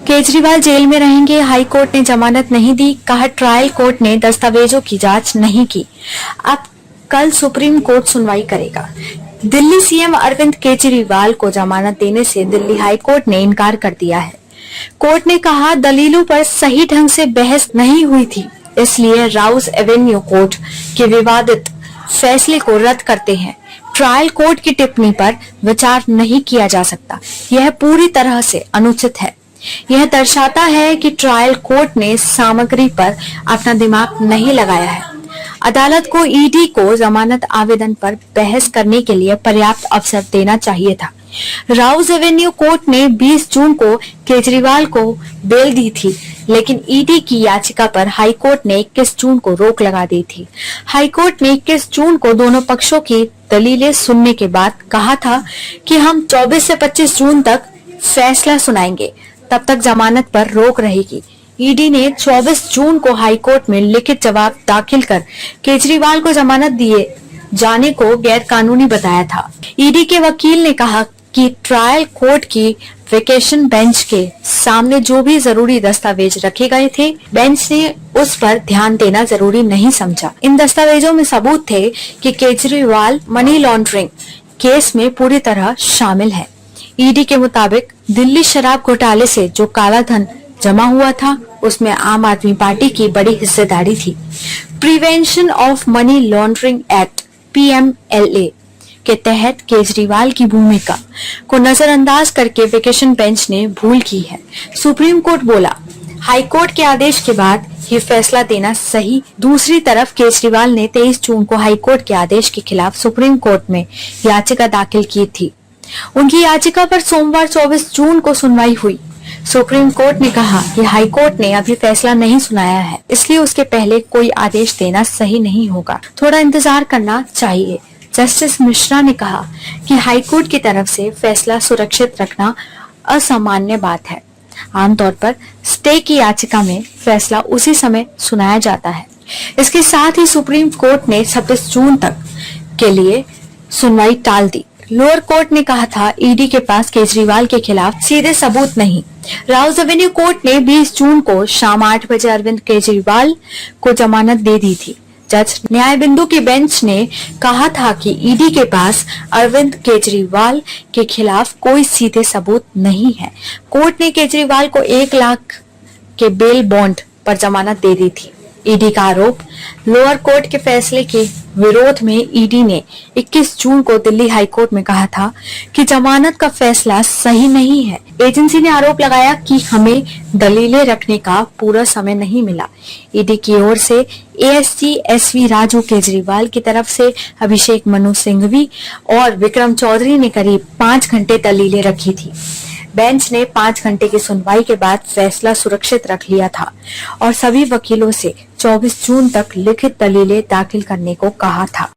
Kejriwal jail में रहेंगे, high court ने जमानत नहीं दी, कहा ट्रायल कोर्ट ने दस्तावेजों की जांच नहीं की। अब कल सुप्रीम कोर्ट सुनवाई करेगा। दिल्ली सीएम अरविंद केजरीवाल को जमानत देने से दिल्ली हाई कोर्ट ने इनकार कर दिया है। कोर्ट ने कहा दलीलों पर सही ढंग से बहस नहीं हुई थी, इसलिए राउस एवेन्यू कोर्ट के विवादित फैसले को रद्द करते हैं। ट्रायल कोर्ट की टिप्पणी पर विचार नहीं किया जा सकता, यह पूरी तरह से अनुचित है। यह दर्शाता है कि ट्रायल कोर्ट ने सामग्री पर अपना दिमाग नहीं लगाया है। अदालत को ईडी को जमानत आवेदन पर बहस करने के लिए पर्याप्त अवसर देना चाहिए था। राउस एवेन्यू कोर्ट ने 20 जून को केजरीवाल को बेल दी थी, लेकिन ईडी की याचिका पर हाई कोर्ट ने 21 जून को रोक लगा दी थी। हाई कोर्ट ने 21 जून को दोनों पक्षों की दलीलें सुनने के बाद कहा था कि हम 24 से 25 जून तक फैसला सुनाएंगे, तब तक जमानत पर रोक रहेगी। ईडी ने 24 जून को हाई कोर्ट में लिखित जवाब दाखिल कर केजरीवाल को जमानत दिए जाने को गैर कानूनी बताया था। ईडी के वकील ने कहा कि ट्रायल कोर्ट की वेकेशन बेंच के सामने जो भी जरूरी दस्तावेज रखे गए थे, बेंच ने उस पर ध्यान देना जरूरी नहीं समझा। इन दस्तावेजों में सबूत थे कि केजरीवाल मनी लॉन्ड्रिंग केस में पूरी तरह शामिल है। ईडी के मुताबिक दिल्ली शराब घोटाले से जो काला धन जमा हुआ था, उसमें आम आदमी पार्टी की बड़ी हिस्सेदारी थी। Prevention of money laundering act (PMLA) के तहत केजरीवाल की भूमिका को नजरअंदाज करके वेकेशन बेंच ने भूल की है। सुप्रीम कोर्ट बोला, हाई कोर्ट के आदेश के बाद ये फैसला देना सही। दूसरी तरफ केजरीवाल ने 23 जून को हाई कोर्ट के आदेश के खिलाफ सुप्रीम कोर्ट में याचिका दाखिल की थी। उनकी याचिका पर सोमवार 24 जून को सुनवाई हुई। सुप्रीम कोर्ट ने कहा कि हाई कोर्ट ने अभी फैसला नहीं सुनाया है, इसलिए उसके पहले कोई आदेश देना सही नहीं होगा, थोड़ा इंतजार करना चाहिए। जस्टिस मिश्रा ने कहा कि हाई कोर्ट की तरफ से फैसला सुरक्षित रखना असामान्य बात है। आमतौर पर स्टे की याचिका में फैसला उसी समय सुनाया जाता है। इसके साथ ही सुप्रीम कोर्ट ने 26 जून तक के लिए सुनवाई टाल दी। लोअर कोर्ट ने कहा था ईडी के पास केजरीवाल के खिलाफ सीधे सबूत नहीं। राउस एवेन्यू कोर्ट ने 20 जून को शाम 8 बजे अरविंद केजरीवाल को जमानत दे दी थी। जज न्याय बिंदु की बेंच ने कहा था कि ईडी के पास अरविंद केजरीवाल के खिलाफ कोई सीधे सबूत नहीं है। कोर्ट ने केजरीवाल को 1 लाख के बेल बॉन्ड पर जमानत दे दी थी। ईडी का आरोप, लोअर कोर्ट के फैसले के विरोध में ईडी ने 21 जून को दिल्ली हाई कोर्ट में कहा था कि जमानत का फैसला सही नहीं है। एजेंसी ने आरोप लगाया कि हमें दलीलें रखने का पूरा समय नहीं मिला। ईडी की ओर से एएसपी एसवी राजू, केजरीवाल की तरफ से अभिषेक मनु सिंघवी और विक्रम चौधरी ने करीब 5 घंटे दलीलें रखी थी। बेंच ने 5 घंटे की सुनवाई के बाद फैसला सुरक्षित रख लिया था और सभी वकीलों से 24 जून तक लिखित दलीलें दाखिल करने को कहा था।